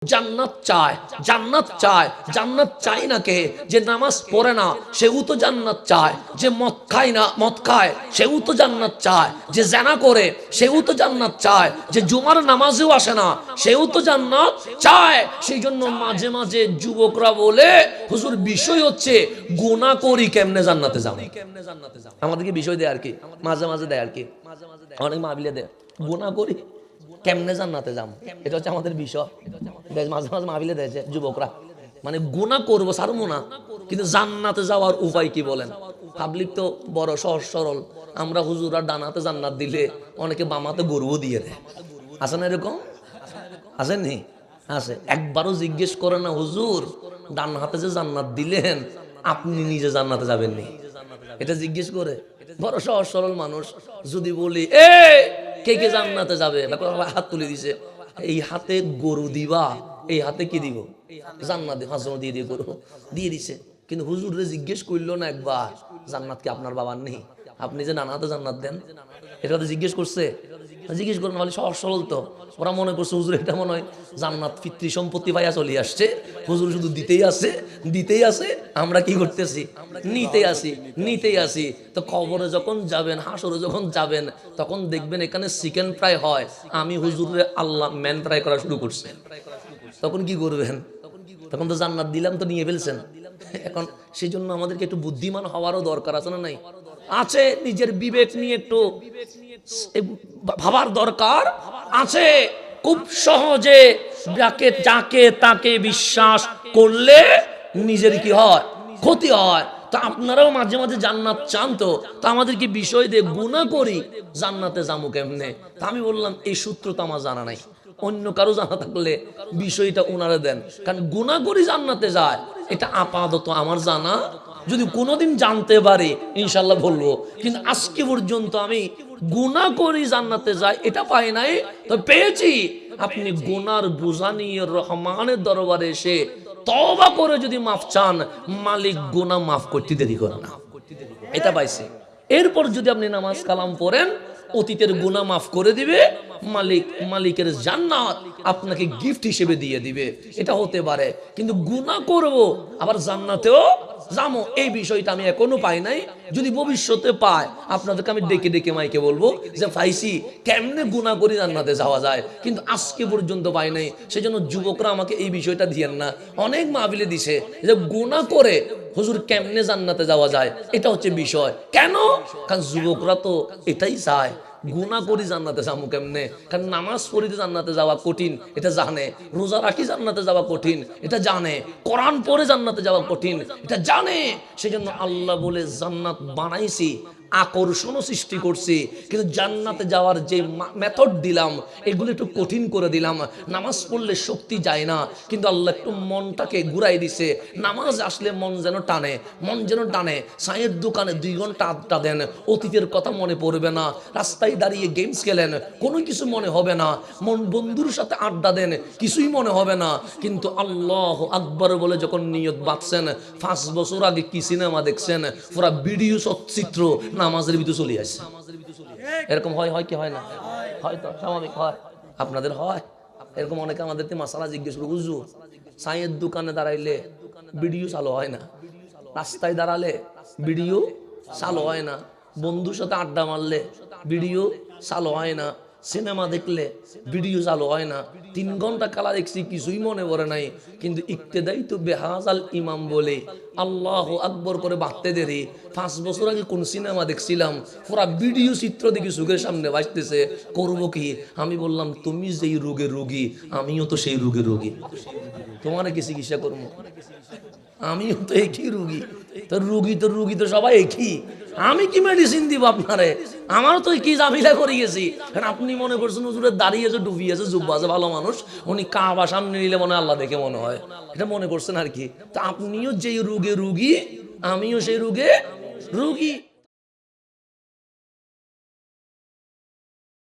জান্নাত চায়, জান্নাত চায়, জান্নাত চায় না কে? যে নামাজ পড়ে না সেও তো জান্নাত চায়, যে মদ খায় না, মদ খায় সেও তো জান্নাত চায়, যে জেনা করে সেও তো জান্নাত চায়, যে জুমার নামাজেও আসে না সেও তো জান্নাত চায়। সেই জন্য মাঝে মাঝে যুবকরা বলে হুজুর বিষয় হচ্ছে গুনাহ করি কেমনে জান্নাতে যাব। আমাদেরকে বিষয় দেয় আর কি, মাঝে মাঝে দেয় আর কি, অনেক মাহফিলে দেয় গুনাহ করি কেমনে জান্নাতে যাম, এটা হচ্ছে আমাদের বিষয়। মাঝে মাঝে মাহফিলে দিয়েছে যুবকরা, মানে গুনাহ করবো ছাড়বো না, কিন্তু জান্নাতে যাওয়ার উপায় কি বলেন? পাবলিক তো বড় সহজ সরল, আমরা হুজুরা ডানাতে জান্নাত দিলে অনেকে বামাতে গরুও দিয়ে দেয়। আছে না এরকম? আসেননি? আছে। একবারও জিজ্ঞেস করে না হুজুর ডান হাতে যে জান্নাত দিলেন আপনি নিজে জান্নাতে যাবেননি? এটা জিজ্ঞেস করে বড় সহজ সরল মানুষ। যদি বলি এ কে কে জান্নাতে যাবে, হাত তুলে দিছে, এই হাতে গরু দিবা, এই হাতে কি দিব? জান্নাতে হাসন দিয়ে দিয়ে গরু দিয়ে দিছে। কিন্তু হুজুরে জিজ্ঞেস করলো না একবার জান্নাত কি আপনার বাবার নেই, আপনি যে নানাতে জান্নাত দেন, এটা তো জিজ্ঞেস করছে? জিজ্ঞেস করেন বলে সহজ সরল তো। ওরা মনে করছে হুজুর এটা মনে হয় জান্নাত পিতৃ সম্পত্তি পাইয়া চলে আসছে, হুজুর শুধু দিতেই আছে দিতেই আছে, আমরা কি করতেছি? নিতেই আসি নিতেই আসি। তো কবরে যখন যাবেন, হাসরে যখন যাবেন, তখন দেখবেন এখানে চিকেন ফ্রাই হয়, আমি হুজুরে আল্লাহ ম্যান ফ্রাই করা শুরু করছে। তখন কি করবেন? তখন তো জান্নাত দিলাম তো নিয়ে ফেলছেন। এখন সেই জন্য আমাদেরকে একটু বুদ্ধিমান হওয়ারও দরকার আছে না? নাই আছে? নিজের বিবেক নিয়ে একটু ভাবার দরকার আছে। খুব সহজে যাকে তাকে বিশ্বাস করলে নিজের কি হয়? ক্ষতি হয়। তা আপনারাও মাঝে মাঝে জান্নাত চান, তো আমাদেরকে বিষয় দিয়ে গুনাহ করি জান্নাতে যাবো কেমনে? তা আমি বললাম এই সূত্র তো আমার জানা নাই, অন্য কারো জানা থাকলে বিষয়টা ওনারে দেন, কারণ গুনাহ করি জান্নাতে যায় এটা আপাতত আমার জানা। যদি কোনোদিন জানতে পারি ইনশাল্লাহ বলবো, কিন্তু আজকে পর্যন্ত আমি গুনাহ করি জান্নাতে যায় এটা পাই নাই। তো পেয়েছি আপনি গুনার বোঝা নিয়ে রহমানের দরবারে এসে তওবা করে যদি মাফ চান, মালিক গুনাহ মাফ করতে দেরি করে না, এটা পাইছি। এরপর যদি আপনি নামাজ কালাম পড়েন অতীতের গুনাহ মাফ করে দিবে মালিকের জান্নাত আপনাকে গিফট হিসেবে দিয়ে দিবে, এটা হতে পারে। কিন্তু গুনাহ করব আবার জান্নাতেও যাবো, এই বিষয়টা আমি এখনো পাই নাই। যদি ভবিষ্যতে পাই আপনাদেরকে আমি ডেকে ডেকে মাইকে বলবো যে পাইছি কেমনে গুনাহ করে জান্নাতে যাওয়া যায়, কিন্তু আজকে পর্যন্ত পাই নাই। সেজন্য যুবকরা আমাকে এই বিষয়টা দিয়েন না। অনেক মাহফিলে দিছে যে গুনাহ করে হুজুর কেমনে জান্নাতে যাওয়া যায়, এটা হচ্ছে বিষয়। কেন? কারণ যুবকরা তো এটাই চায় গুনাহ করি জান্নাতে যাবো কেমনে, কারণ নামাজ পড়িতে জান্নাতে যাওয়া কঠিন এটা জানে, রোজা রাখি জান্নাতে যাওয়া কঠিন এটা জানে, কোরআন পড়ে জান্নাতে যাওয়া কঠিন এটা জানে। সেজন্য আল্লাহ বলে জান্নাত বানাইছি, আকর্ষণ সৃষ্টি করছি, কিন্তু জান্নাতে যাওয়ার যে মেথড দিলাম এগুলো একটু কঠিন করে দিলাম। নামাজ পড়লে শক্তি যায় না, কিন্তু আল্লাহ একটু মনটাকে ঘুরাই দিছে। নামাজ আসলে মন যেন টানে, মন যেন টানে। চায়ের দোকানে 2 ঘন্টা আড্ডা দেন, অতীতের কথা মনে পড়বে না। রাস্তায় দাঁড়িয়ে গেমস খেলেন, কোনো কিছু মনে হবে না। বন্ধুর সাথে আড্ডা দেন, কিছুই মনে হবে না। কিন্তু আল্লাহ আকবার বলে যখন নিয়ত বাঁধছেন, 5 বছর আগে কি সিনেমা দেখছেন পুরা ভিডিও চিত্র নামাজের ভিতরে চলে আসে। এরকম হয় কি হয় না? হয়তো স্বাভাবিক হয়, আপনাদের হয় এরকম। অনেকে আমাদেরকে মাসালা জিজ্ঞেস করে, হুজুর চায়ের দোকানে দাঁড়াইলে ভিডিও চালু হয় না, রাস্তায় দাঁড়ালে ভিডিও চালু হয় না, বন্ধুর সাথে আড্ডা মারলে ভিডিও চালু হয় না, সিনেমা দেখলে ভিডিও চালু হয় না। 3 ঘন্টা খেলা দেখছি কিছুই মনে পড়ে নাই, কিন্তু ইক্তেদাই তো বেহাজাল ইমাম বলে আল্লাহ আকবর করে বাঁধতে দেরি। 5 বছর আগে কোন সিনেমা দেখছিলাম পুরা ভিডিও চিত্র দেখি চোখের সামনে বাজতেছে, করবো কি? আমি বললাম তুমি যেই রোগের রোগী আমিও তো সেই রোগের রোগী, তোমার কি চিকিৎসা করবো? আমিও তো একই রুগী, তো রুগী তো সবাই একই, আমি কি মেডিসিন দিব আপনারে? আমারও তো কি জামিলা করে গেছি। কারণ আপনি মনে করছেন হুজুরের দাঁড়িয়ে আছে, ডুবিয়েছে, জুব্বা আছে, ভালো মানুষ, উনি কাবা সামনে নিলে মনে হয় আল্লাহ দেখে মনে হয়, এটা মনে করছেন আর কি। তো আপনিও যেই রোগে রুগী আমিও সেই রোগে রুগী।